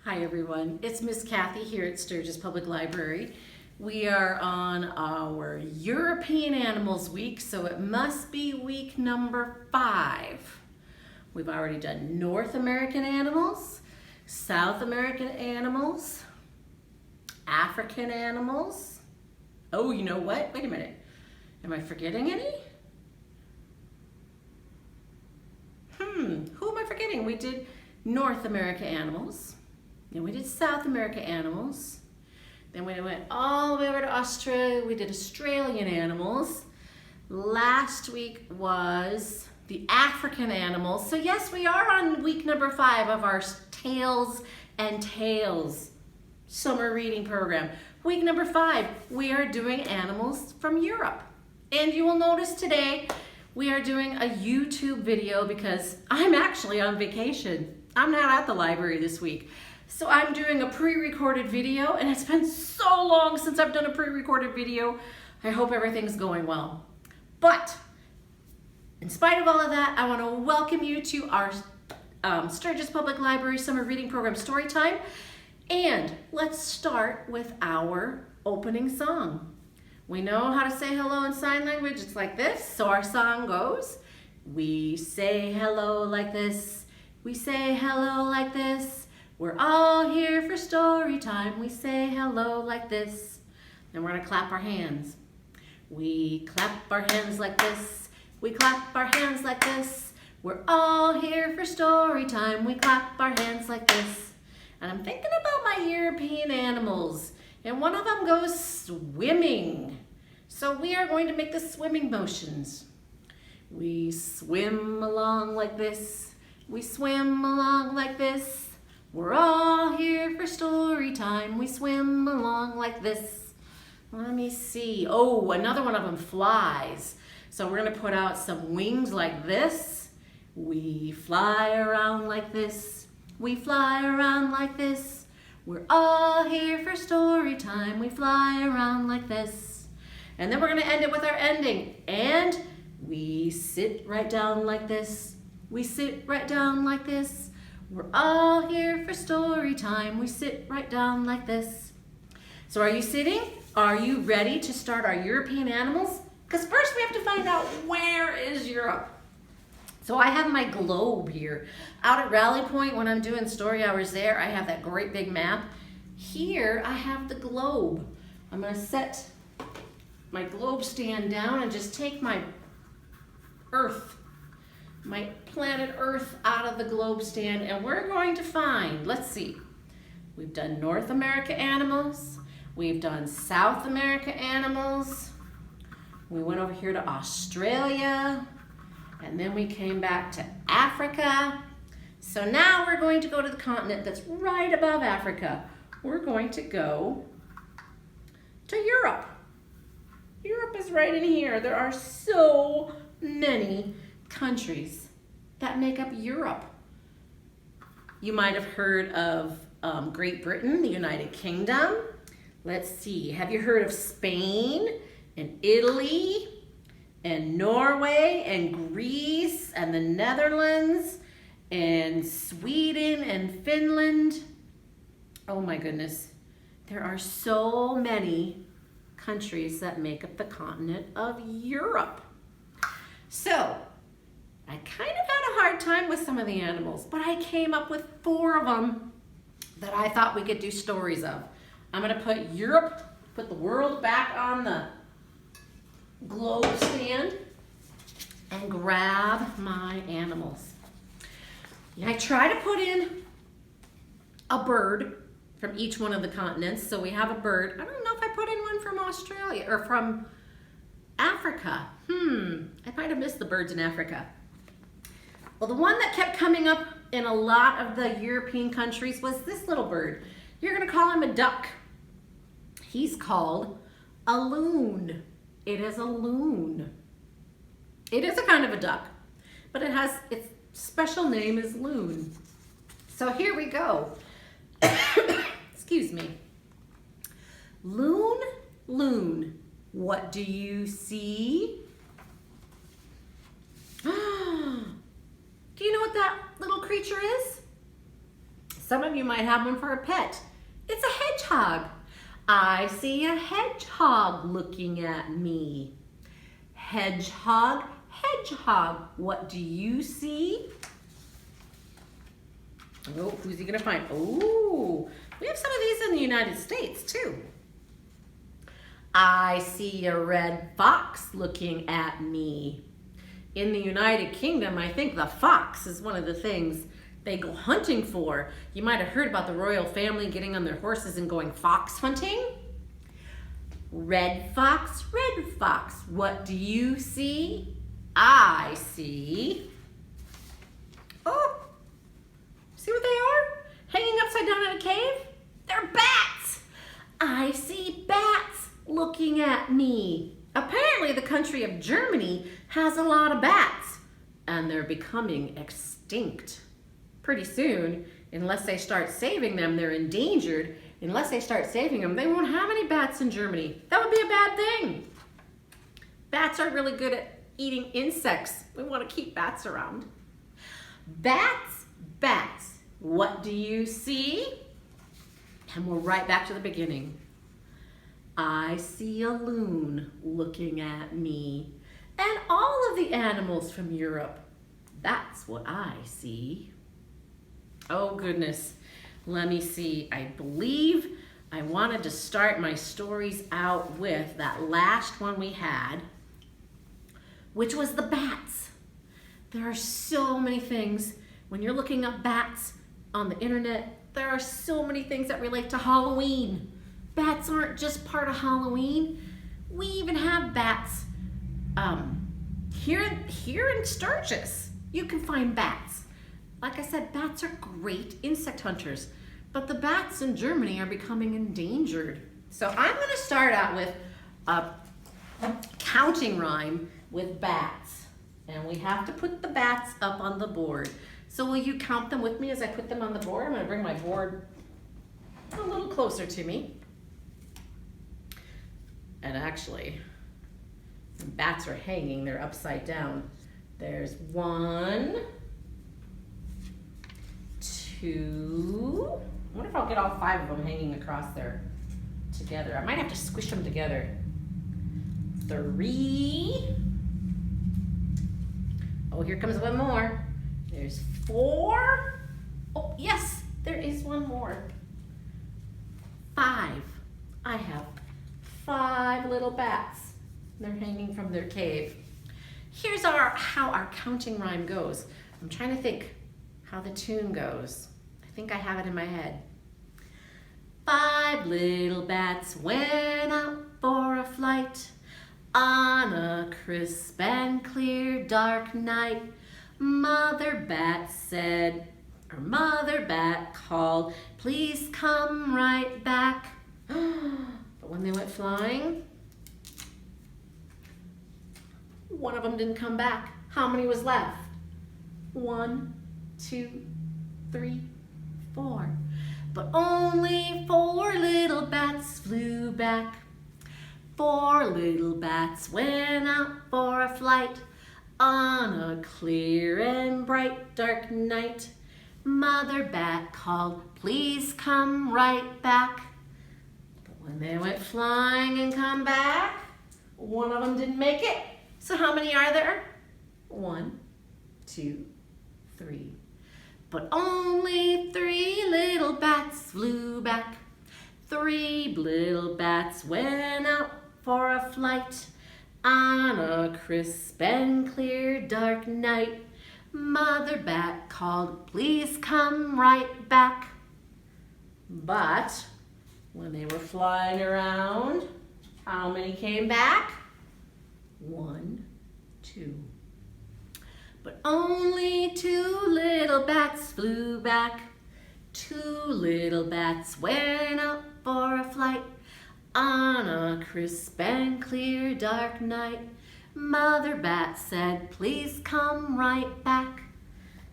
Hi everyone, it's Miss Kathy here at Sturgis Public Library. We are on our European Animals Week, so it must be week number 5. We've already done North American animals, South American animals, African animals. Oh, you know what? Wait a minute. Am I forgetting any? Who am I forgetting? We did North America animals. Then we did South America animals. Then we went all the way over to Australia. We did Australian animals. Last week was the African animals. So yes, we are on week number 5 of our Tails and Tales summer reading program. Week number 5, we are doing animals from Europe. And you will notice today we are doing a YouTube video because I'm actually on vacation. I'm not at the library this week. So I'm doing a pre-recorded video, and it's been so long since I've done a pre-recorded video. I hope everything's going well. But in spite of all of that, I want to welcome you to our Sturgis Public Library Summer Reading Program Storytime. And let's start with our opening song. We know how to say hello in sign language. It's like this. So our song goes, we say hello like this. We say hello like this. We're all here for story time. We say hello like this. And we're gonna clap our hands. We clap our hands like this. We clap our hands like this. We're all here for story time. We clap our hands like this. And I'm thinking about my European animals. And one of them goes swimming. So we are going to make the swimming motions. We swim along like this. We swim along like this. We're all here for story time. We swim along like this. Let me see. Oh, another one of them flies. So we're gonna put out some wings like this. We fly around like this. We fly around like this. We're all here for story time. We fly around like this. And then we're gonna end it with our ending. And we sit right down like this. We sit right down like this. We're all here for story time. We sit right down like this. So are you sitting? Are you ready to start our European animals? Because first we have to find out where is Europe. So I have my globe here. Out at Rally Point when I'm doing story hours there, I have that great big map. Here I have the globe. I'm gonna set my globe stand down and just take my Earth, my planet Earth out of the globe stand, and we're going to find, let's see, we've done North America animals, we've done South America animals, we went over here to Australia, and then we came back to Africa. So now we're going to go to the continent that's right above Africa. We're going to go to Europe. Europe is right in here. There are so many countries that make up Europe. You might have heard of Great Britain, the United Kingdom. Let's see, have you heard of Spain and Italy and Norway and Greece and the Netherlands and Sweden and Finland? Oh my goodness, there are so many countries that make up the continent of Europe. So, I kind of had a hard time with some of the animals, but I came up with 4 of them that I thought we could do stories of. I'm gonna put Europe, put the world back on the globe stand and grab my animals. I try to put in a bird from each one of the continents. So we have a bird. I don't know if I put in one from Australia or from Africa. I might have missed the birds in Africa. Well, the one that kept coming up in a lot of the European countries was this little bird. You're gonna call him a duck. He's called a loon. It is a loon. It is a kind of a duck, but it has, its special name is loon. So here we go. Excuse me. Loon, loon, what do you see? Do you know what that little creature is? Some of you might have one for a pet. It's a hedgehog. I see a hedgehog looking at me. Hedgehog, hedgehog, what do you see? Oh, who's he gonna find? Oh, we have some of these in the United States too. I see a red fox looking at me. In the United Kingdom, I think the fox is one of the things they go hunting for. You might have heard about the royal family getting on their horses and going fox hunting. Red fox, what do you see? I see. Oh, see what they are? Hanging upside down in a cave? They're bats. I see bats looking at me. Apparently the country of Germany has a lot of bats and they're becoming extinct. Pretty soon, unless they start saving them, they're endangered. Unless they start saving them, they won't have any bats in Germany. That would be a bad thing. Bats are really good at eating insects. We want to keep bats around. Bats, what do you see? And we're right back to the beginning. I see a loon looking at me. And all of the animals from Europe. That's what I see. Oh goodness, let me see. I believe I wanted to start my stories out with that last one we had, which was the bats. There are so many things. When you're looking up bats on the internet, there are so many things that relate to Halloween. Bats aren't just part of Halloween. We even have bats here in Sturgis. You can find bats. Like I said, bats are great insect hunters, but the bats in Germany are becoming endangered. So I'm going to start out with a counting rhyme with bats. And we have to put the bats up on the board. So will you count them with me as I put them on the board? I'm going to bring my board a little closer to me. And actually, the bats are hanging, they're upside down. There's 1, 2, I wonder if I'll get all 5 of them hanging across there together. I might have to squish them together. 3. Oh, here comes one more. There's 4. Oh, yes, there is one more. 5. I have 5 little bats. They're hanging from their cave. Here's how our counting rhyme goes. I'm trying to think how the tune goes. I think I have it in my head. 5 little bats went out for a flight on a crisp and clear dark night. Mother bat said, or Mother bat called, please come right back. But when they went flying, one of them didn't come back. How many was left? 1, 2, 3, 4. But only 4 little bats flew back. 4 little bats went out for a flight on a clear and bright dark night. Mother bat called, please come right back. But when they went flying and come back, one of them didn't make it. So how many are there? 1, 2, 3. But only 3 little bats flew back. 3 little bats went out for a flight on a crisp and clear dark night. Mother bat called, please come right back. But when they were flying around, how many came back? 1, 2. But only 2 little bats flew back. 2 little bats went out for a flight on a crisp and clear dark night. Mother bat said, please come right back.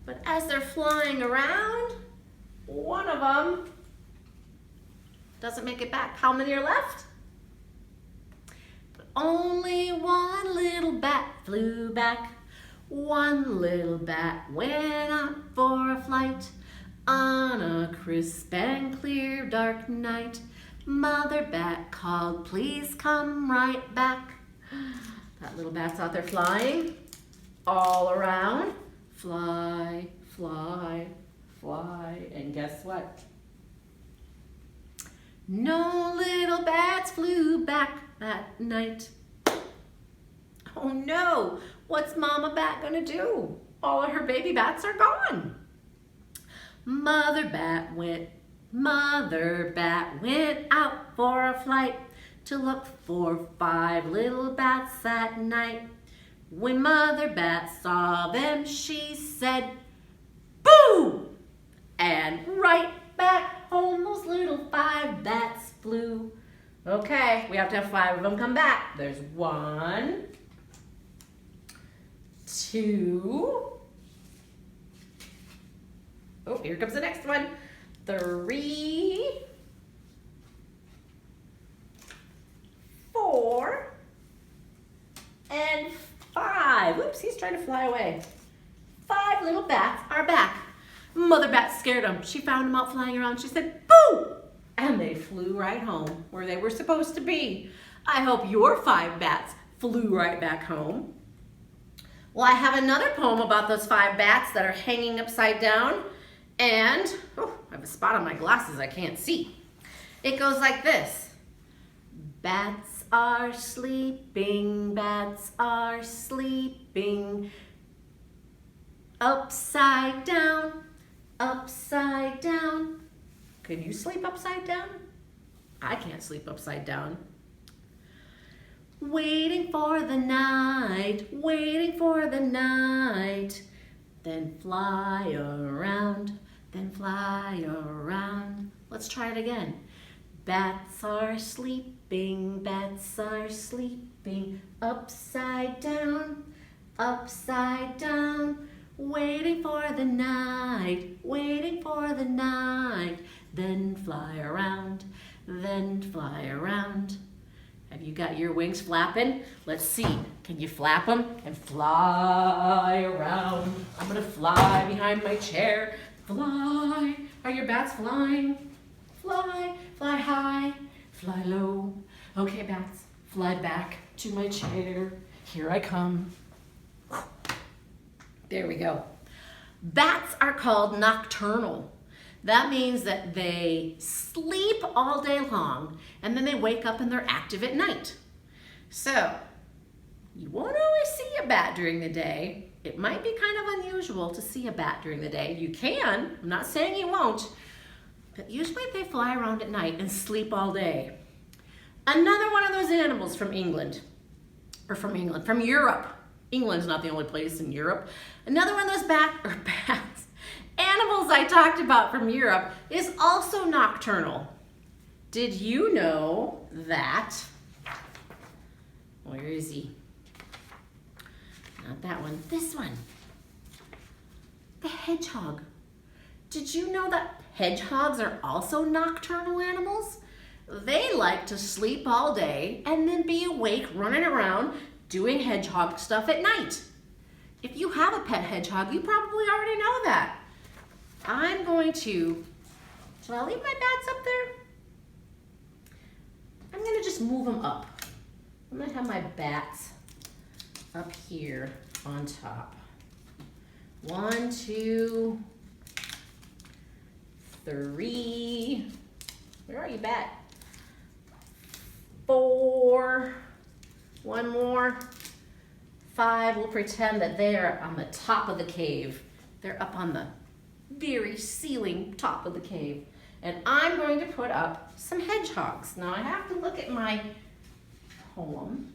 But as they're flying around, one of them doesn't make it back. How many are left? But only 1 little bat flew back. 1 little bat went out for a flight On a crisp and clear dark night, Mother Bat called, please come right back. That little bat's out there flying all around. Fly, fly, fly, and guess what? No little bats flew back that night. Oh no, what's Mama Bat gonna do? All of her baby bats are gone. Mother Bat went out for a flight to look for 5 little bats that night. When Mother Bat saw them, she said, boo! And right back home those little 5 bats flew. Okay, we have to have 5 of them come back. There's 1, 2, oh, here comes the next one. 3, 4, and 5. Oops, he's trying to fly away. 5 little bats are back. Mother Bat scared them. She found them out flying around. She said, boo! And they flew right home where they were supposed to be. I hope your 5 bats flew right back home. Well, I have another poem about those 5 bats that are hanging upside down. And, oh, I have a spot on my glasses I can't see. It goes like this. Bats are sleeping, upside down, upside down. Can you sleep upside down? I can't sleep upside down. Waiting for the night, then fly around, Let's try it again. Bats are sleeping, upside down, waiting for the night, then fly around, Have you got your wings flapping? Let's see. Can you flap them and fly around? I'm gonna fly behind my chair. Fly. Are your bats flying? Fly, fly high, fly low. Okay, bats, fly back to my chair. Here I come. There we go. Bats are called nocturnal. That means that they sleep all day long and then they wake up and they're active at night. So, you won't always see a bat during the day. It might be kind of unusual to see a bat during the day. You can, I'm not saying you won't, but usually they fly around at night and sleep all day. Another one of those animals from England, from Europe. England's not the only place in Europe. Another one of those animals I talked about from Europe is also nocturnal. Did you know that, where is he? Not that one, this one. The hedgehog. Did you know that hedgehogs are also nocturnal animals? They like to sleep all day and then be awake running around doing hedgehog stuff at night. If you have a pet hedgehog, you probably already know that. I'm going to, shall I leave my bats up there? I'm gonna just move them up. I'm gonna have my bats up here on top. 1, 2, 3. Where are you, bat? 4. 1 more. 5. We'll pretend that they're on the top of the cave. They're up on the very ceiling top of the cave. And I'm going to put up some hedgehogs. Now I have to look at my poem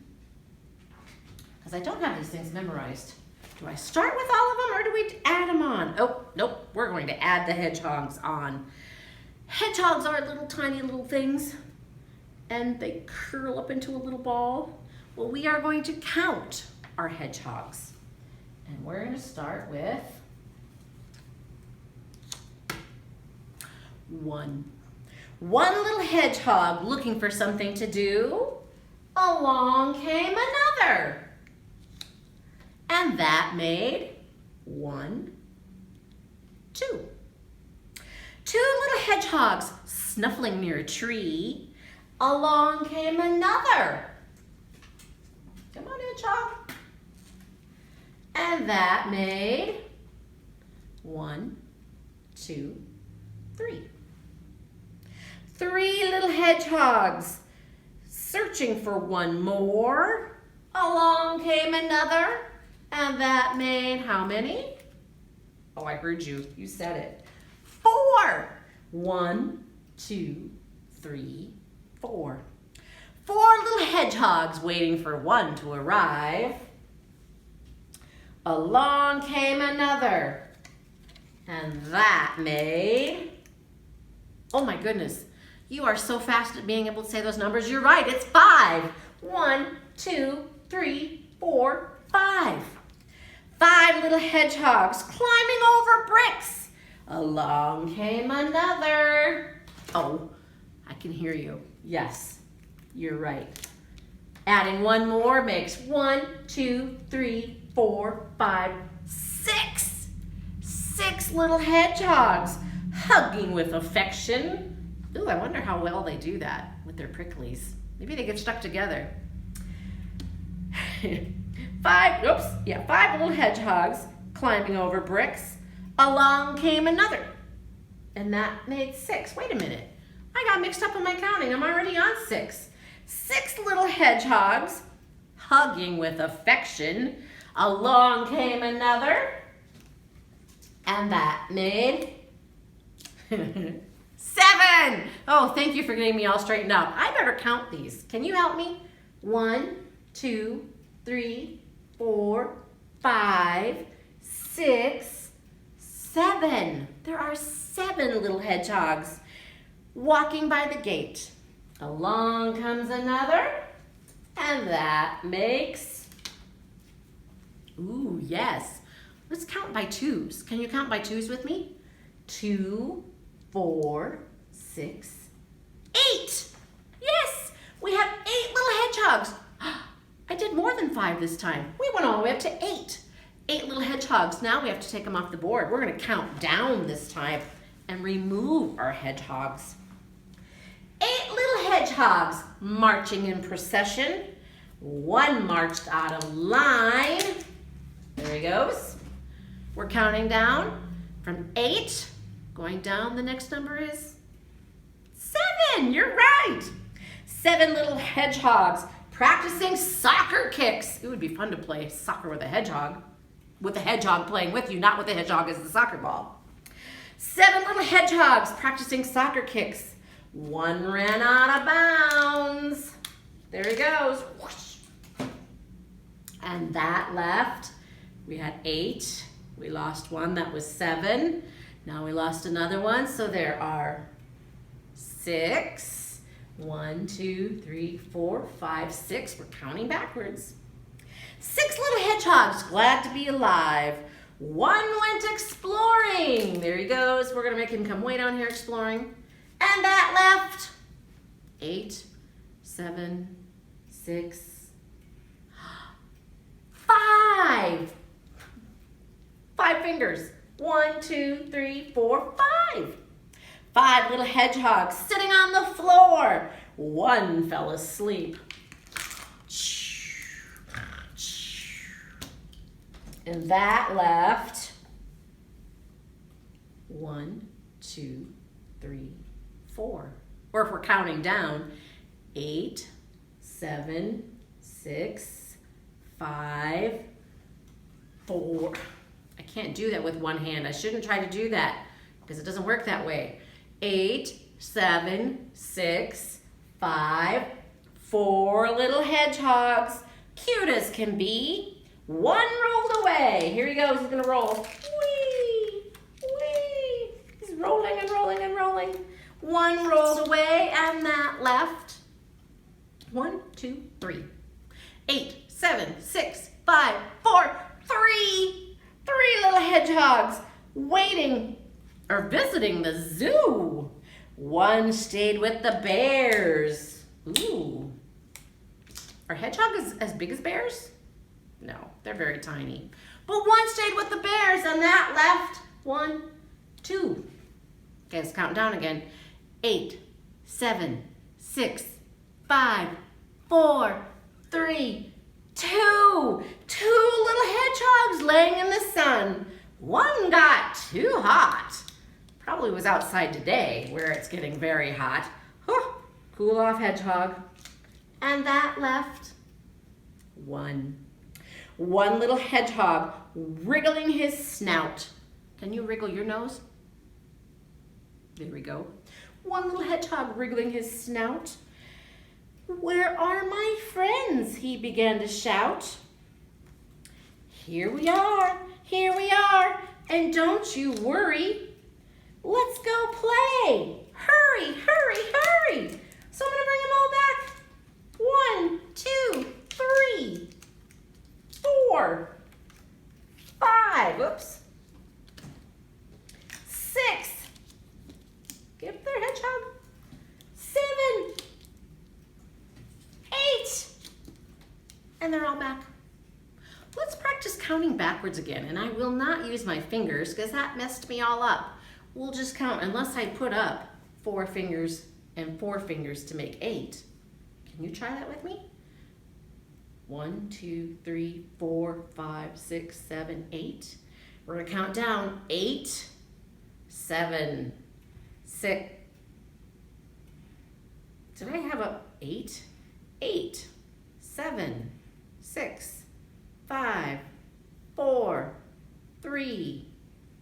because I don't have these things memorized. Do I start with all of them or do we add them on? Oh, nope, we're going to add the hedgehogs on. Hedgehogs are little tiny little things and they curl up into a little ball. Well, we are going to count our hedgehogs. And we're going to start with 1. One little hedgehog looking for something to do. Along came another. And that made 1, 2. little hedgehogs snuffling near a tree. Along came another. Come on, hedgehog. And that made 1, 2, 3. 3 little hedgehogs searching for one more. Along came another. And that made how many? Oh, I heard you. You said it. 4. 1, 2, 3, 4. 4 little hedgehogs waiting for one to arrive. Along came another. And that made, oh my goodness, you are so fast at being able to say those numbers. You're right, it's 5. 1, 2, 3, 4, 5. 5 little hedgehogs climbing over bricks. Along came another. Oh, I can hear you. Yes, you're right. Adding one more makes 1, 2, 3, 4, 5, 6. 6 little hedgehogs hugging with affection. Ooh, I wonder how well they do that with their pricklies. Maybe they get stuck together. 5 little hedgehogs climbing over bricks. Along came another. And that made 6. Wait a minute. I got mixed up in my counting. I'm already on 6. 6 little hedgehogs hugging with affection. Along came another. And that made 7. Oh, thank you for getting me all straightened out. I better count these. Can you help me? 1, 2, 3, 4, 5, 6, 7. There are 7 little hedgehogs walking by the gate. Along comes another, and that makes, ooh, yes. Let's count by 2s. Can you count by 2s with me? 2, 4, 6, 8. Yes, we have 8 little hedgehogs. I did more than 5 this time. We went all the way up to 8. 8 little hedgehogs. Now we have to take them off the board. We're going to count down this time and remove our hedgehogs. 8 little hedgehogs marching in procession. 1 marched out of line. There he goes. We're counting down from 8. Going down, the next number is 7. You're right. 7 little hedgehogs practicing soccer kicks. It would be fun to play soccer with a hedgehog. With the hedgehog playing with you, not with the hedgehog as the soccer ball. 7 little hedgehogs practicing soccer kicks. 1 ran out of bounds. There he goes. Whoosh. And that left, we had 8. We lost 1, that was 7. Now we lost another one, so there are 6. 1, 2, 3, 4, 5, 6. We're counting backwards. 6 little hedgehogs, glad to be alive. 1 went exploring. There he goes. We're gonna make him come way down here exploring. And that left 8, 7, 6, 5. 5 fingers. 1, 2, 3, 4, 5. 5 little hedgehogs sitting on the floor. 1 fell asleep. And that left 1, 2, 3, 4. Or if we're counting down, 8, 7, 6, 5, 4. I can't do that with one hand. I shouldn't try to do that because it doesn't work that way. 8, 7, 6, 5, 4 little hedgehogs. Cute as can be. 1 rolled away. Here he goes. He's going to roll. Whee! Whee! He's rolling and rolling and rolling. 1 rolled away, and that left 1, 2, 3. 8, 7, 6, 5, 4, 3. 3 little hedgehogs waiting or visiting the zoo. 1 stayed with the bears. Ooh. Are hedgehogs as big as bears? No, they're very tiny. But 1 stayed with the bears, and that left 1, 2. Okay, let's count down again. 8, 7, 6, 5, 4, 3, 2. Two little hedgehogs laying in the sun. One got too hot. Probably was outside today where it's getting very hot. Cool off hedgehog. And that left one. One little hedgehog wriggling his snout. Can you wriggle your nose? There we go. One little hedgehog wriggling his snout. Where are my friends? He began to shout. Here we are, and don't you worry. Let's go play. Hurry, hurry, hurry. So I'm gonna bring them all back. 1, 2, 3, 4, 5, oops. 6, get up there, hedgehog. 7, 8, and they're all back. Let's practice counting backwards again, and I will not use my fingers because that messed me all up. We'll just count unless I put up 4 fingers and 4 fingers to make 8. Can you try that with me? 1, 2, 3, 4, 5, 6, 7, 8. We're gonna count down 8, 7, 6. Did I have a 8? 8, 7, 6, 5, 4, 3,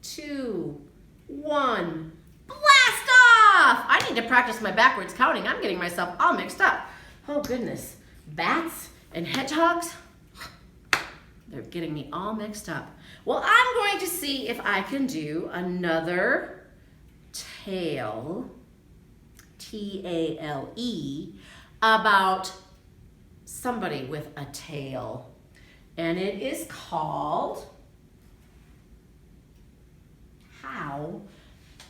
2, 1. Blast off! I need to practice my backwards counting. I'm getting myself all mixed up. Oh goodness. Bats and hedgehogs, they're getting me all mixed up. Well, I'm going to see if I can do another tale, T-A-L-E, about somebody with a tail. And it is called How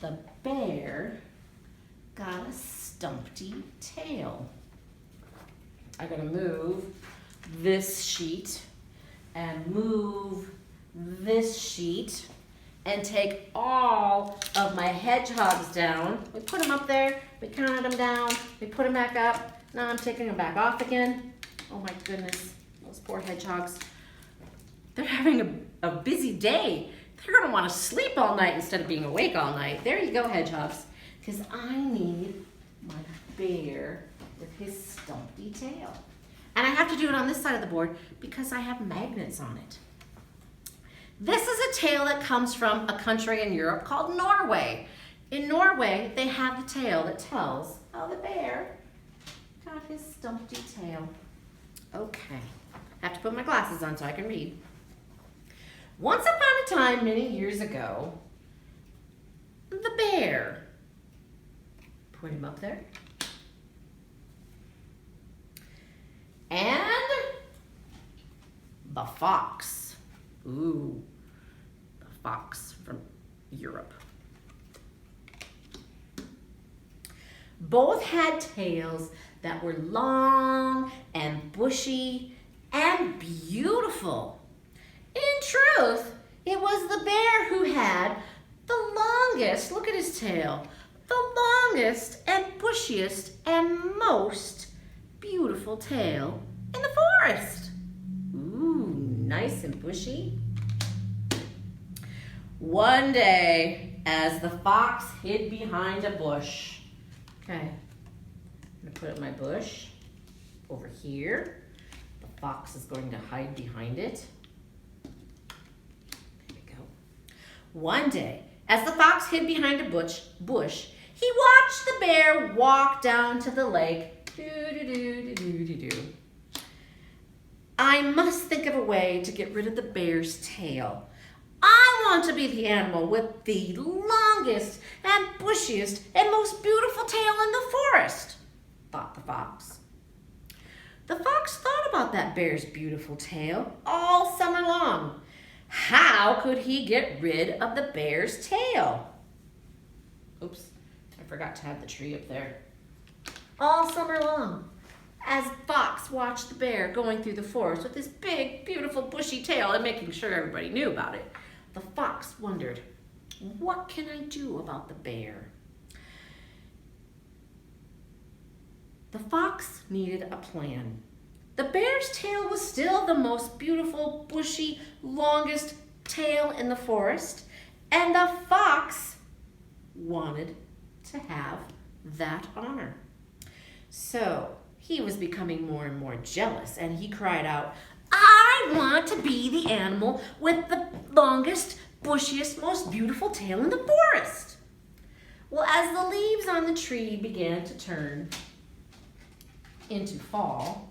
the Bear Got a Stumpty Tail. I'm gonna move this sheet and move this sheet and take all of my hedgehogs down. We put them up there, we counted them down, we put them back up. Now I'm taking them back off again. Oh my goodness, those poor hedgehogs. They're having a busy day. They're gonna wanna sleep all night instead of being awake all night. There you go, hedgehogs. Because I need my bear with his stumpy tail. And I have to do it on this side of the board because I have magnets on it. This is a tale that comes from a country in Europe called Norway. In Norway, they have the tale that tells how the bear got his stumpy tail. Okay, I have to put my glasses on so I can read. Once upon a time, many years ago, the bear, put him up there, and the fox. Ooh, the fox from Europe. Both had tails that were long and bushy and beautiful. In truth, it was the bear who had the longest, look at his tail, the longest and bushiest and most beautiful tail in the forest. Ooh, nice and bushy. One day, as the fox hid behind a bush, okay, I'm gonna put up my bush over here. The fox is going to hide behind it. There we go. One day, as the fox hid behind a bush, he watched the bear walk down to the lake. I must think of a way to get rid of the bear's tail. I want to be the animal with the longest and bushiest and most beautiful tail in the forest, thought the fox. The fox thought about that bear's beautiful tail all summer long. How could he get rid of the bear's tail? Oops, I forgot to have the tree up there. All summer long, as Fox watched the bear going through the forest with his big, beautiful, bushy tail and making sure everybody knew about it, the fox wondered, what can I do about the bear? The fox needed a plan. The bear's tail was still the most beautiful, bushy, longest tail in the forest, and the fox wanted to have that honor. So he was becoming more and more jealous, and he cried out, "I want to be the animal with the longest, bushiest, most beautiful tail in the forest." Well, as the leaves on the tree began to turn into fall,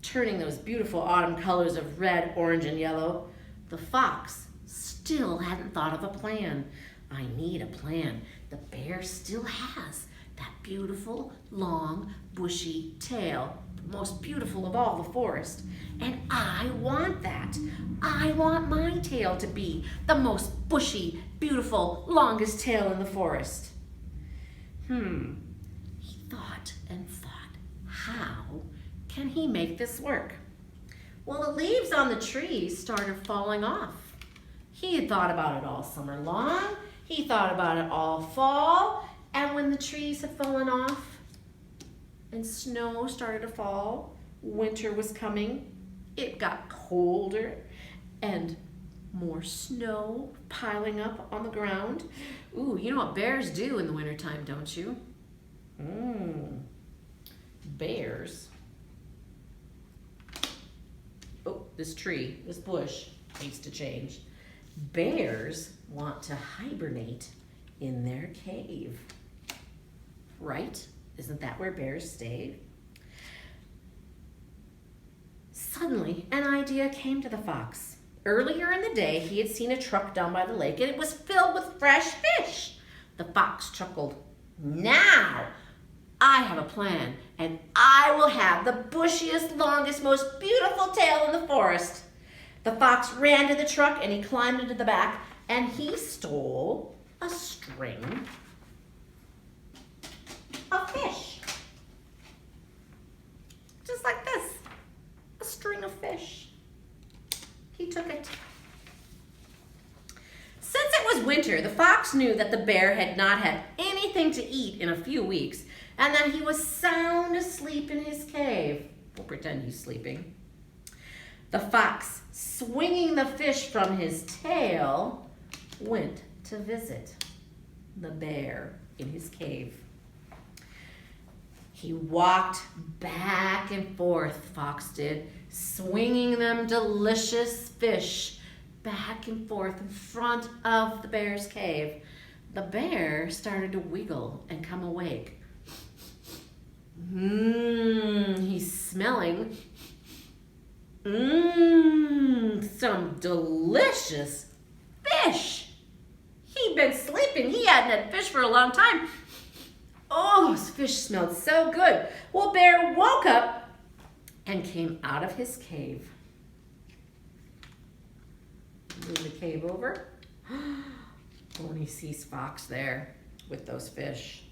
turning those beautiful autumn colors of red, orange, and yellow, the fox still hadn't thought of a plan. I need a plan. The bear still has that beautiful, long, bushy tail, the most beautiful of all the forest. And I want that. I want my tail to be the most bushy, beautiful, longest tail in the forest. He thought and thought, how can he make this work? Well, the leaves on the trees started falling off. He had thought about it all summer long. He thought about it all fall. And when the trees had fallen off and snow started to fall, winter was coming, it got colder and more snow piling up on the ground. Ooh, you know what bears do in the wintertime, don't you? Bears. Oh, this tree, this bush needs to change. Bears want to hibernate in their cave. Right? Isn't that where bears stay? Suddenly, an idea came to the fox. Earlier in the day, he had seen a truck down by the lake, and it was filled with fresh fish. The fox chuckled. Now, I have a plan, and I will have the bushiest, longest, most beautiful tail in the forest. The fox ran to the truck, and he climbed into the back, and he stole a string of fish. Just like this, a string of fish. He took it. Since it was winter, the fox knew that the bear had not had anything to eat in a few weeks, and that he was sound asleep in his cave. We'll pretend he's sleeping. The fox, swinging the fish from his tail, went to visit the bear in his cave. He walked back and forth, Fox did, swinging them delicious fish back and forth in front of the bear's cave. The bear started to wiggle and come awake. He's smelling some delicious fish. He'd been sleeping. He hadn't had fish for a long time. Oh, his fish smelled so good. Well, Bear woke up and came out of his cave. Move the cave over. Oh, and he sees Fox there with those fish.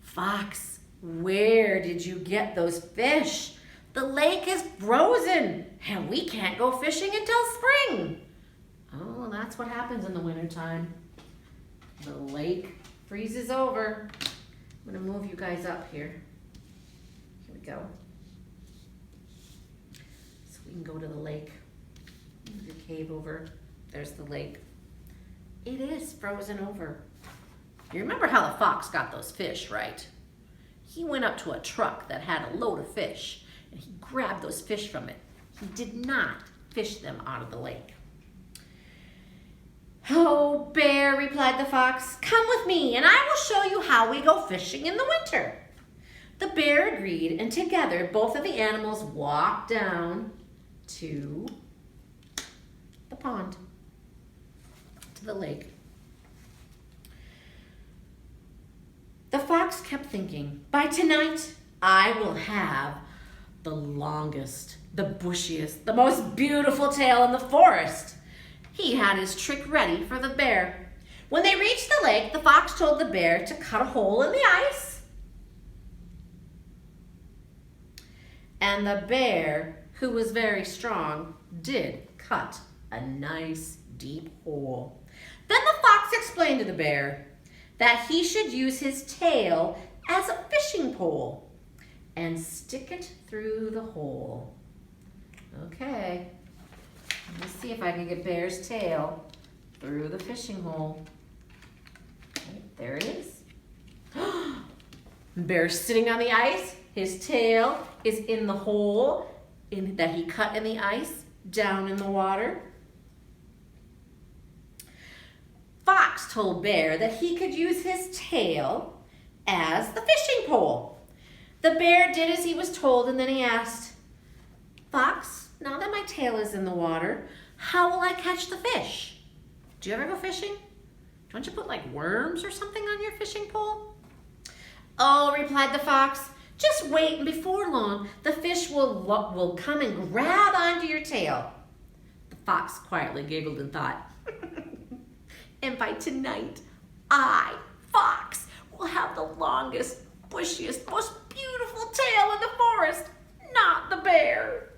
Fox, where did you get those fish? The lake is frozen and we can't go fishing until spring. Oh, that's what happens in the wintertime. The lake freezes over. I'm gonna move you guys up here. Here we go. So we can go to the lake. Move your cave over. There's the lake. It is frozen over. You remember how the fox got those fish, right? He went up to a truck that had a load of fish and he grabbed those fish from it. He did not fish them out of the lake. "Oh, Bear," replied the fox, "come with me and I will show you how we go fishing in the winter." The bear agreed, and together both of the animals walked down to the pond, to the lake. The fox kept thinking, by tonight I will have the longest, the bushiest, the most beautiful tail in the forest. He had his trick ready for the bear. When they reached the lake, the fox told the bear to cut a hole in the ice. And the bear, who was very strong, did cut a nice deep hole. Then the fox explained to the bear that he should use his tail as a fishing pole and stick it through the hole. Okay, let me see if I can get Bear's tail through the fishing hole. Okay, there it is. Bear's sitting on the ice. His tail is in the hole that he cut in the ice, down in the water. Fox told Bear that he could use his tail as the fishing pole. The bear did as he was told, and then he asked, Fox, now that my tail is in the water, how will I catch the fish? Do you ever go fishing? Don't you put like worms or something on your fishing pole? Oh, replied the fox, just wait, and before long, the fish will come and grab onto your tail. The fox quietly giggled and thought, and by tonight, I, Fox, will have the longest, bushiest, most beautiful tail in the forest, not the bear.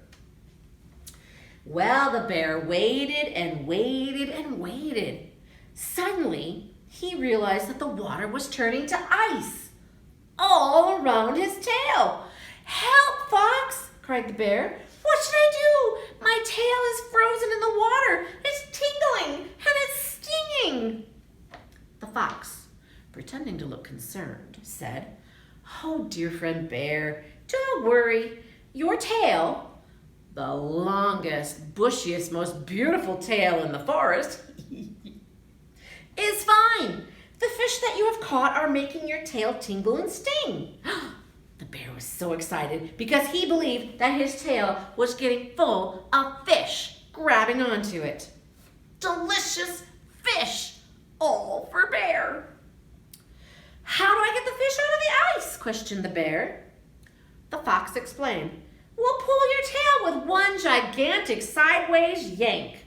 Well, the bear waited and waited and waited. Suddenly, he realized that the water was turning to ice all around his tail. Help, Fox, cried the bear. What should I do? My tail is frozen in the water. It's tingling and it's stinging. The fox, pretending to look concerned, said, Oh, dear friend Bear, don't worry. Your tail, the longest, bushiest, most beautiful tail in the forest, is fine. The fish that you have caught are making your tail tingle and sting. The bear was so excited because he believed that his tail was getting full of fish grabbing onto it. Delicious fish, all for Bear. How do I get the fish out of the ice? Questioned the bear. The fox explained, We'll pull your tail with one gigantic sideways yank.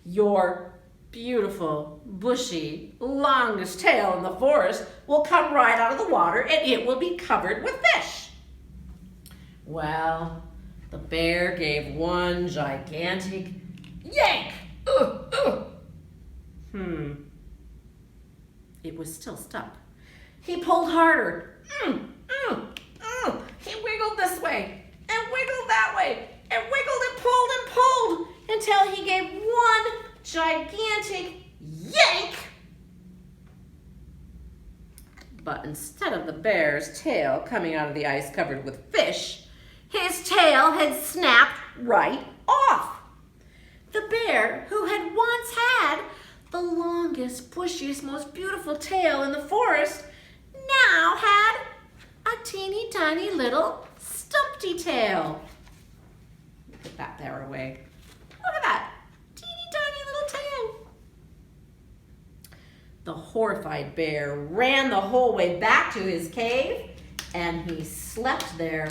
Your beautiful, bushy, longest tail in the forest will come right out of the water and it will be covered with fish. Well, the bear gave one gigantic yank. It was still stuck. He pulled harder. He wiggled this way and wiggled that way and wiggled and pulled until he gave one gigantic yank. But instead of the bear's tail coming out of the ice covered with fish, his tail had snapped right off. The bear, who had once had the longest, bushiest, most beautiful tail in the forest, now had a teeny tiny little stumpy tail. Put that bear away. Look at that. The horrified bear ran the whole way back to his cave, and he slept there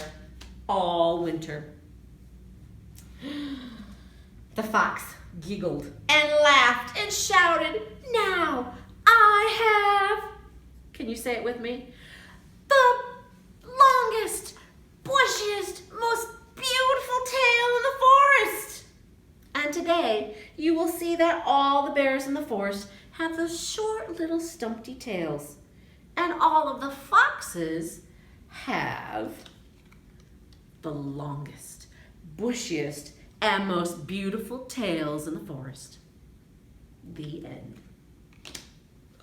all winter. The fox giggled and laughed and shouted, Now I have, can you say it with me? The longest, bushiest, most beautiful tail in the forest. And today you will see that all the bears in the forest have those short little stumpy tails. And all of the foxes have the longest, bushiest, and most beautiful tails in the forest. The end.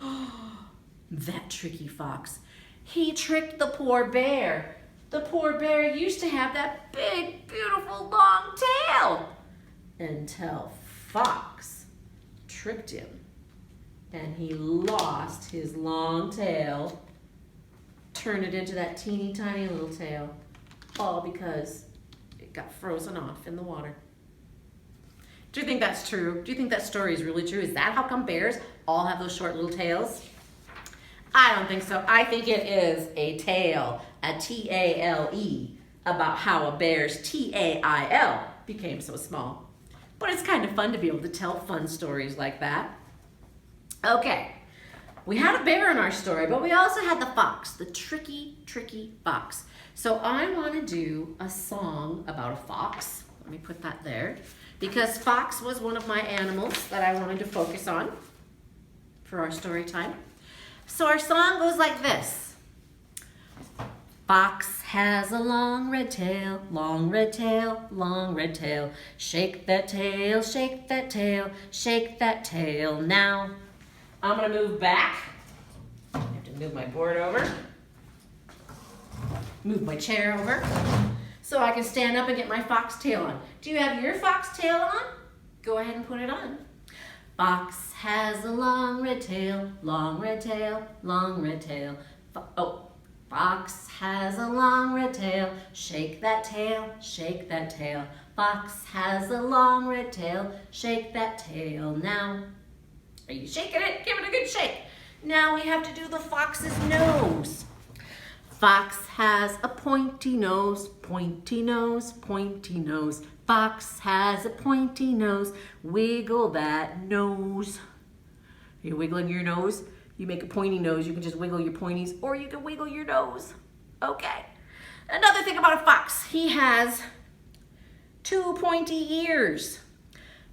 Oh, that tricky fox. He tricked the poor bear. The poor bear used to have that big, beautiful, long tail. Until Fox tricked him. And he lost his long tail, turned it into that teeny tiny little tail, all because it got frozen off in the water. Do you think that's true? Do you think that story is really true? Is that how come bears all have those short little tails? I don't think so. I think it is a tale, a T-A-L-E, about how a bear's T-A-I-L became so small. But it's kind of fun to be able to tell fun stories like that. Okay, we had a bear in our story, but we also had the fox, the tricky, tricky fox. So I want to do a song about a fox. Let me put that there. because fox was one of my animals that I wanted to focus on for our story time. So our song goes like this. Fox has a long red tail, long red tail, long red tail. Shake that tail, shake that tail, shake that tail now. I'm gonna move back. I have to move my board over. Move my chair over so I can stand up and get my fox tail on. Do you have your fox tail on? Go ahead and put it on. Fox has a long red tail, long red tail, long red tail. Fox has a long red tail, shake that tail, shake that tail. Fox has a long red tail, shake that tail now. Are you shaking it? Give it a good shake. Now we have to do the fox's nose. Fox has a pointy nose, pointy nose, pointy nose. Fox has a pointy nose, wiggle that nose. Are you wiggling your nose? You make a pointy nose, you can just wiggle your pointies, or you can wiggle your nose. Okay. Another thing about a fox, he has 2 pointy ears.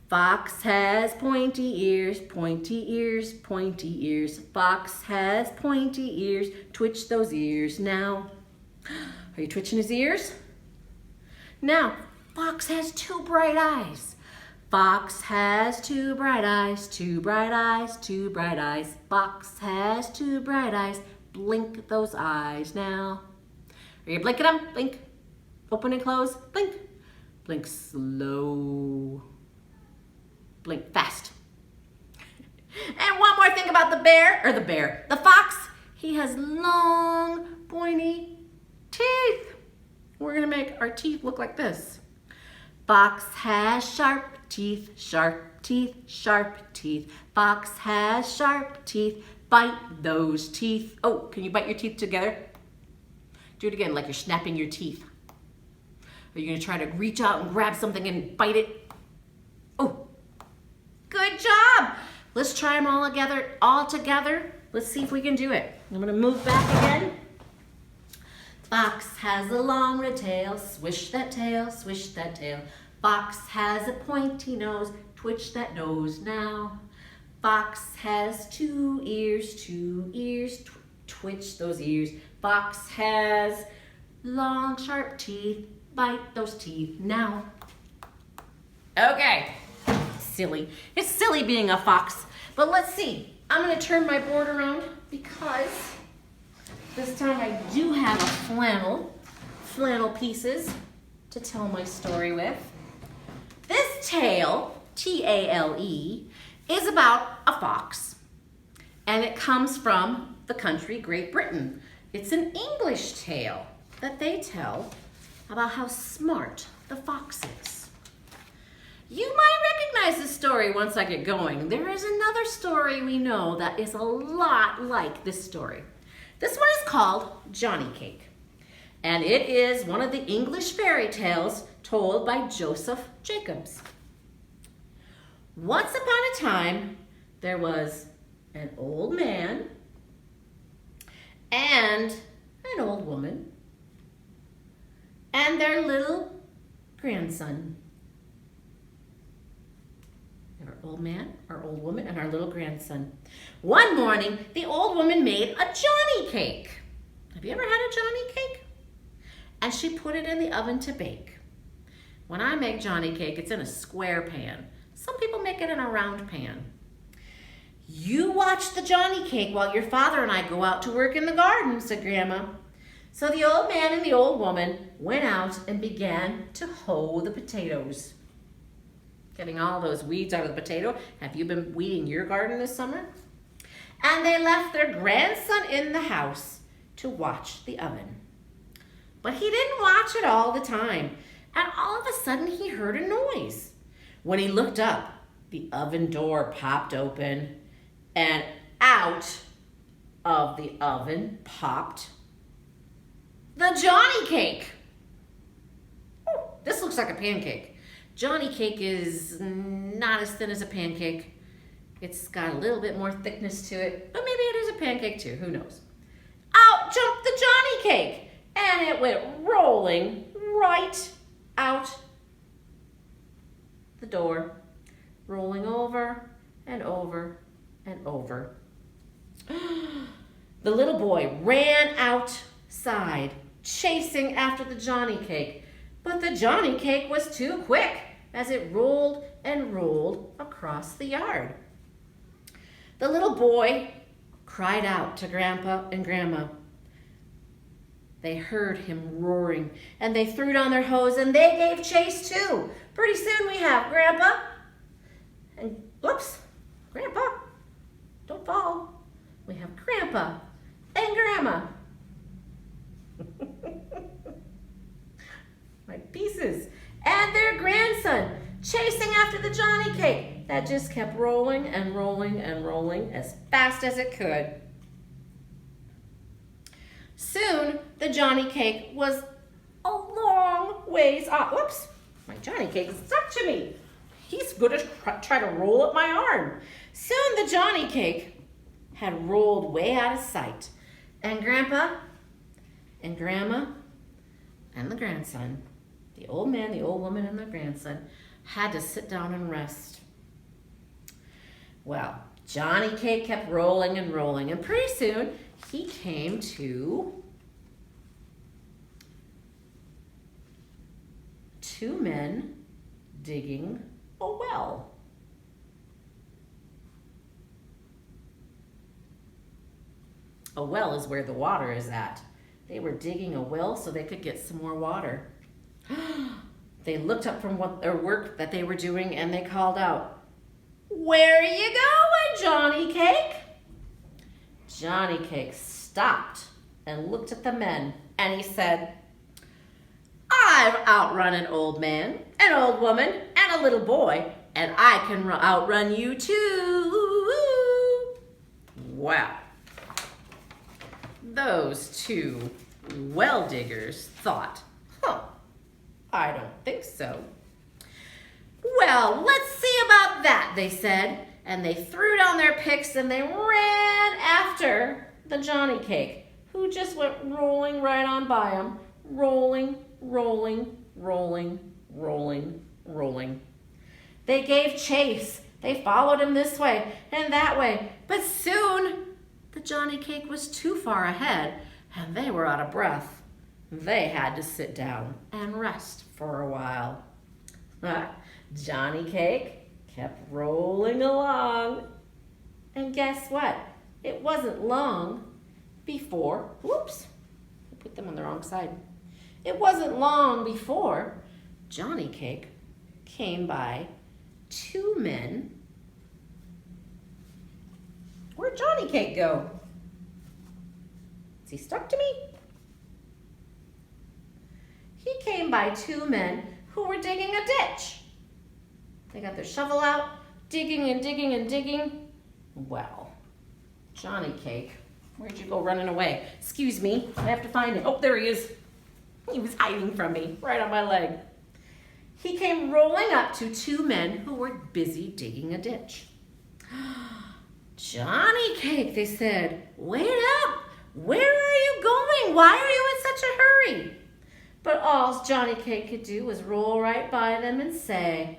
Fox has pointy ears, pointy ears, pointy ears. Fox has pointy ears, twitch those ears now. Are you twitching his ears? Now, fox has 2 bright eyes. Fox has 2 bright eyes, 2 bright eyes, 2 bright eyes. Fox has 2 bright eyes, blink those eyes now. Are you blinking them? Blink. Open and close, blink. Blink slow. Blink fast. And one more thing about the fox, he has long, pointy teeth. We're gonna make our teeth look like this. Fox has sharp teeth, sharp teeth, sharp teeth. Fox has sharp teeth, bite those teeth. Oh, can you bite your teeth together? Do it again, like you're snapping your teeth. Are you gonna try to reach out and grab something and bite it? Oh. Good job. Let's try them all together. Let's see if we can do it. I'm gonna move back again. Fox has a long red tail, swish that tail, swish that tail. Fox has a pointy nose, twitch that nose now. Fox has 2 ears, 2 ears, twitch those ears. Fox has long sharp teeth, bite those teeth now. Okay. Silly. It's silly being a fox. But let's see. I'm going to turn my board around because this time I do have a flannel pieces to tell my story with. This tale, T-A-L-E, is about a fox. And it comes from the country Great Britain. It's an English tale that they tell about how smart the fox is. You might recognize this story once I get going. There is another story we know that is a lot like this story. This one is called Johnny Cake. And it is one of the English fairy tales told by Joseph Jacobs. Once upon a time, there was an old man and an old woman and their little grandson. Our old man, our old woman, and our little grandson. One morning, the old woman made a Johnny cake. Have you ever had a Johnny cake? And she put it in the oven to bake. When I make Johnny cake, it's in a square pan. Some people make it in a round pan. You watch the Johnny cake while your father and I go out to work in the garden, said Grandma. So the old man and the old woman went out and began to hoe the potatoes. Getting all those weeds out of the potato. Have you been weeding your garden this summer? And they left their grandson in the house to watch the oven. But he didn't watch it all the time. And all of a sudden he heard a noise. When he looked up, the oven door popped open and out of the oven popped the Johnny cake. Oh, this looks like a pancake. Johnny cake is not as thin as a pancake. It's got a little bit more thickness to it, but maybe it is a pancake too, who knows. Out jumped the Johnny cake, and it went rolling right out the door, rolling over and over and over. The little boy ran outside, chasing after the Johnny cake, but the Johnny cake was too quick as it rolled and rolled across the yard. The little boy cried out to Grandpa and Grandma. They heard him roaring, and they threw down their hose, and they gave chase too. Pretty soon we have Grandpa and, whoops, Grandpa, don't fall. We have Grandpa and Grandma. My pieces. And their grandson chasing after the Johnny cake that just kept rolling and rolling and rolling as fast as it could. Soon, the Johnny cake was a long ways off. Whoops, my Johnny cake is stuck to me. He's going to try to roll up my arm. Soon, the Johnny cake had rolled way out of sight. And Grandpa and Grandma and the grandson, the old man, the old woman, and the grandson, had to sit down and rest. Well, Johnny cake kept rolling and rolling, and pretty soon he came to two men digging a well. A well is where the water is at. They were digging a well so they could get some more water. They looked up from what their work that they were doing and they called out, "Where are you going, Johnny cake?" Johnny cake stopped and looked at the men and he said, "I've outrun an old man, an old woman, and a little boy, and I can outrun you too." Wow. Those two well diggers thought, I don't think so. "Well, let's see about that," they said, and they threw down their picks and they ran after the Johnny cake, who just went rolling right on by them, rolling, rolling, rolling, rolling, rolling. They gave chase. They followed him this way and that way, but soon the Johnny cake was too far ahead and they were out of breath. They had to sit down and rest for a while. Johnny cake kept rolling along. And guess what? It wasn't long before, whoops, I put them on the wrong side. It wasn't long before Johnny cake came by two men. Where'd Johnny cake go? Is he stuck to me? He came by two men who were digging a ditch. They got their shovel out, digging and digging and digging. Well, Johnny cake, where'd you go running away? Excuse me, I have to find him. Oh, there he is. He was hiding from me, right on my leg. He came rolling up to two men who were busy digging a ditch. "Johnny cake," they said, "wait up. Where are you going? Why are you in such a hurry?" But all Johnny cake could do was roll right by them and say,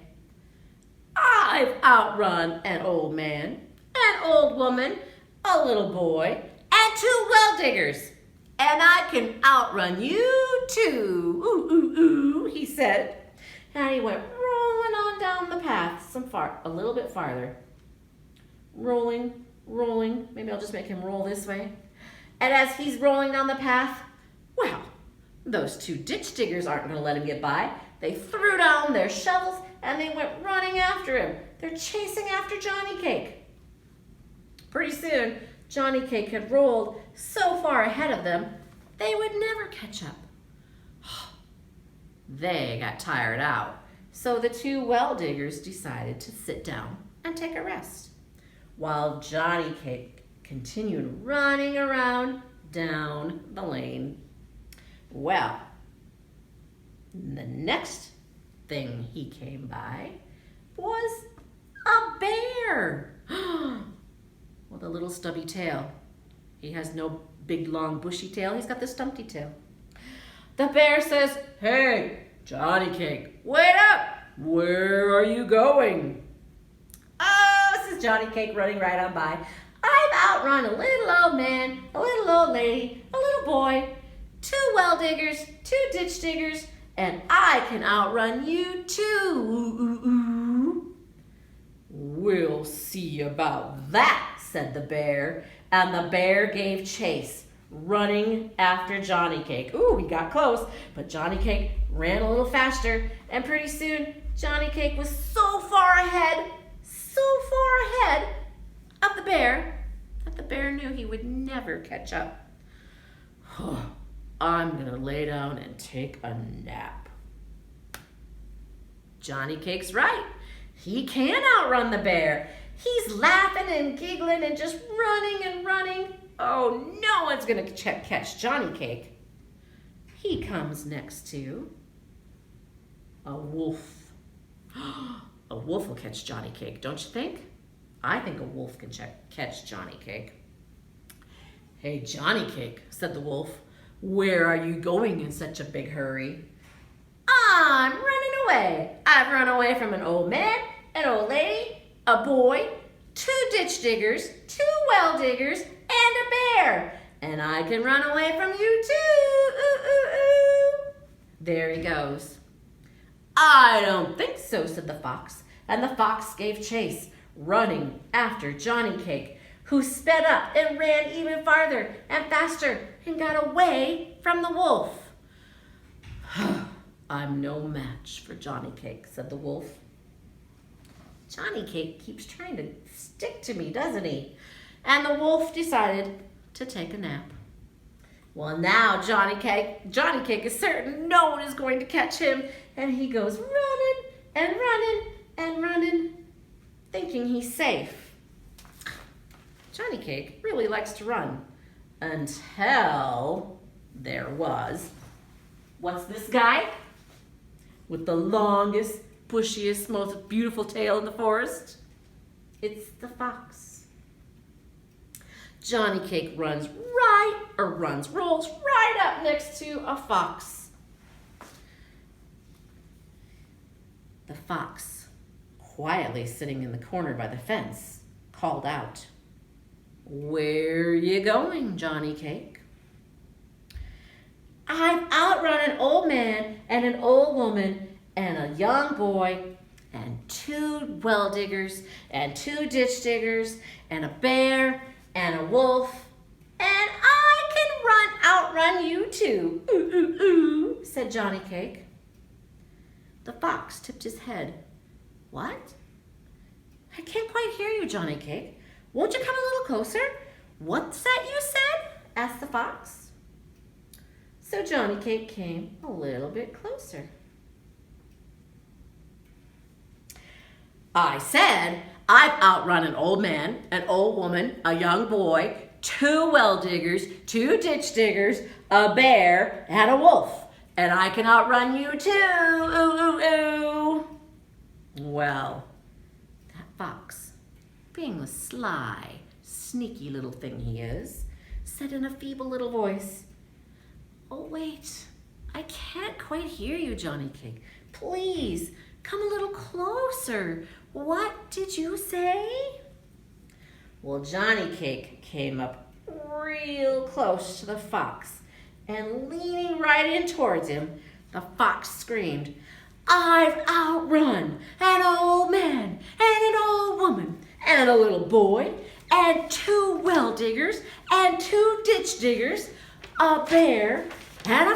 "I've outrun an old man, an old woman, a little boy, and two well diggers, and I can outrun you too." "Ooh, ooh, ooh," he said. And he went rolling on down the path a little bit farther. Rolling, rolling. Maybe I'll just make him roll this way. And as he's rolling down the path, well, those two ditch diggers aren't going to let him get by. They threw down their shovels and they went running after him. They're chasing after Johnny cake. Pretty soon, Johnny cake had rolled so far ahead of them, they would never catch up. They got tired out, so the two well diggers decided to sit down and take a rest, while Johnny cake continued running around down the lane. Well, the next thing he came by was a bear with a little stubby tail. He has no big, long, bushy tail. He's got the stumpy tail. The bear says, "Hey, Johnny cake, wait up. Where are you going? Oh, says Johnny Cake, running right on by. I've outrun a little old man, a little old lady, a little boy, 2 well diggers, 2 ditch diggers, and I can outrun you too. Ooh, ooh, ooh. We'll see about that, said the bear, and the bear gave chase, running after Johnny Cake. Ooh, he got close, but Johnny Cake ran a little faster, and pretty soon Johnny Cake was so far ahead of the bear that the bear knew he would never catch up. I'm gonna lay down and take a nap. Johnny Cake's right. He can outrun the bear. He's laughing and giggling and just running and running. Oh, no one's gonna catch Johnny Cake. He comes next to a wolf. A wolf will catch Johnny Cake, don't you think? I think a wolf can catch Johnny Cake. Hey, Johnny Cake, said the wolf, where are you going in such a big hurry? I'm running away. I've run away from an old man, an old lady, a boy, 2 ditch diggers, 2 well diggers, and a bear. And I can run away from you too. Ooh, ooh, ooh. There he goes. I don't think so, said the fox. And the fox gave chase, running after Johnny Cake, who sped up and ran even farther and faster and got away from the wolf. I'm no match for Johnny Cake, said the wolf. Johnny Cake keeps trying to stick to me, doesn't he? And the wolf decided to take a nap. Well, now Johnny Cake is certain no one is going to catch him, and he goes running and running and running, thinking he's safe. Johnny Cake really likes to run until there was, what's this guy? With the longest, bushiest, most beautiful tail in the forest? It's the fox. Johnny Cake rolls right up next to a fox. The fox, quietly sitting in the corner by the fence, called out, "Where you going, Johnny Cake?" "I've outrun an old man and an old woman and a young boy and 2 well diggers and 2 ditch diggers and a bear and a wolf, and I can outrun you too. Ooh, ooh, ooh," said Johnny Cake. The fox tipped his head. "What? I can't quite hear you, Johnny Cake. Won't you come a little closer? What's that you said?" asked the fox. So Johnny Cake came a little bit closer. "I said I've outrun an old man, an old woman, a young boy, 2 well diggers, 2 ditch diggers, a bear, and a wolf. And I can outrun you too. Ooh, ooh, ooh." Well, that fox, being the sly, sneaky little thing he is, said in a feeble little voice, "Oh, wait, I can't quite hear you, Johnny Cake. Please, come a little closer. What did you say?" Well, Johnny Cake came up real close to the fox, and leaning right in towards him, the fox screamed, "I've outrun an old man and an old woman and a little boy and 2 well diggers and 2 ditch diggers, a bear and a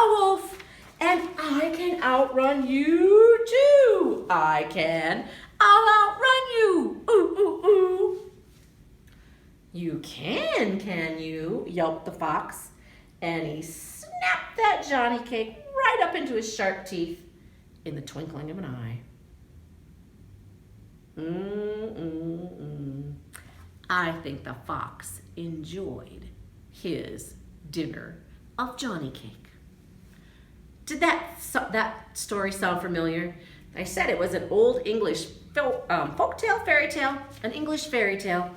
wolf, and I can outrun you too. I'll outrun you. Ooh, ooh, ooh." "You can you?" yelped the fox, and he snapped that Johnny Cake right up into his sharp teeth in the twinkling of an eye. I think the fox enjoyed his dinner of Johnny Cake. Did that story sound familiar? I said it was an old English folktale, fairy tale, an English fairy tale.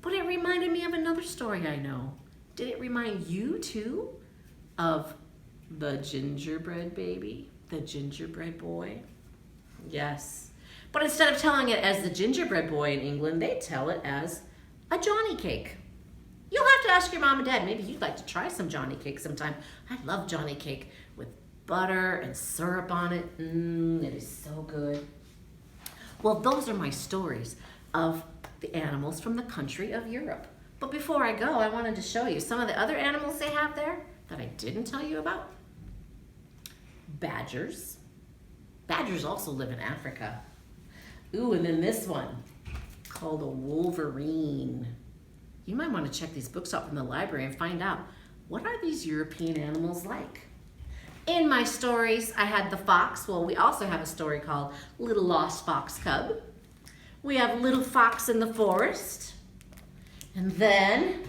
But it reminded me of another story I know. Did it remind you too of the gingerbread baby? The gingerbread boy? Yes. But instead of telling it as the gingerbread boy in England, they tell it as a Johnny cake. You'll have to ask your mom and dad. Maybe you'd like to try some Johnny cake sometime. I love Johnny cake with butter and syrup on it. It is so good. Well, those are my stories of the animals from the country of Europe. But before I go, I wanted to show you some of the other animals they have there that I didn't tell you about. Badgers. Badgers also live in Africa. Ooh, and then this one called a wolverine. You might want to check these books out from the library and find out, what are these European animals like? In my stories, I had the fox. Well, we also have a story called Little Lost Fox Cub. We have Little Fox in the Forest. And then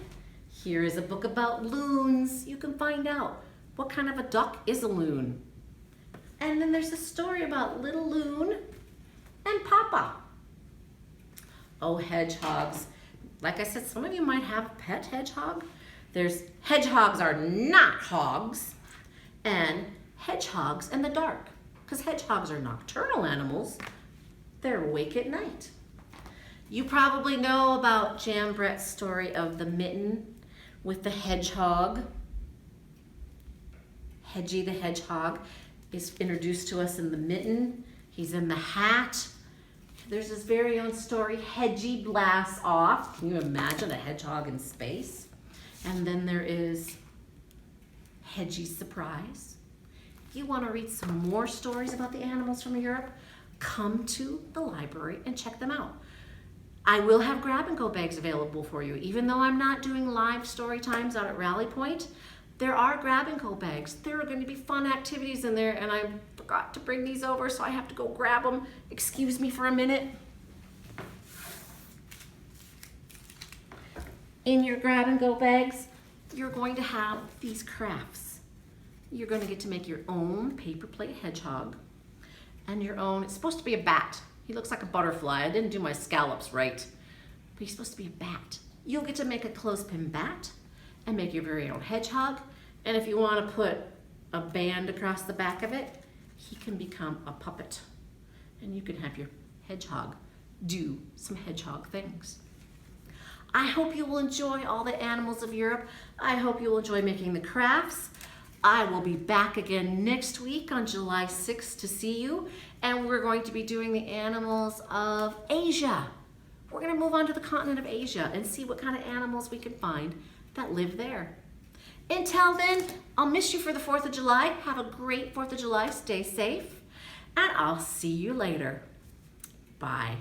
here is a book about loons. You can find out what kind of a duck is a loon. And then there's a story about Little Loon and Papa. Oh, hedgehogs. Like I said, some of you might have a pet hedgehog. There's hedgehogs are not hogs, and hedgehogs in the dark, because hedgehogs are nocturnal animals. They're awake at night. You probably know about Jan Brett's story of the mitten with the hedgehog. Hedgie the hedgehog is introduced to us in the mitten. He's in the hat. There's his very own story, Hedgie blasts off. Can you imagine a hedgehog in space? And then there is Hedgie's surprise. If you want to read some more stories about the animals from Europe, come to the library and check them out. I will have grab and go bags available for you. Even though I'm not doing live story times out at Rally Point, there are grab and go bags. There are going to be fun activities in there, and I forgot to bring these over, so I have to go grab them. Excuse me for a minute. In your grab and go bags, you're going to have these crafts. You're going to get to make your own paper plate hedgehog and your own, it's supposed to be a bat. He looks like a butterfly. I didn't do my scallops right, but he's supposed to be a bat. You'll get to make a clothespin bat and make your very own hedgehog. And if you want to put a band across the back of it, he can become a puppet. And you can have your hedgehog do some hedgehog things. I hope you will enjoy all the animals of Europe. I hope you will enjoy making the crafts. I will be back again next week on July 6th to see you. And we're going to be doing the animals of Asia. We're going to move on to the continent of Asia and see what kind of animals we can find that live there. Until then, I'll miss you for the 4th of July. Have a great 4th of July. Stay safe. And I'll see you later. Bye.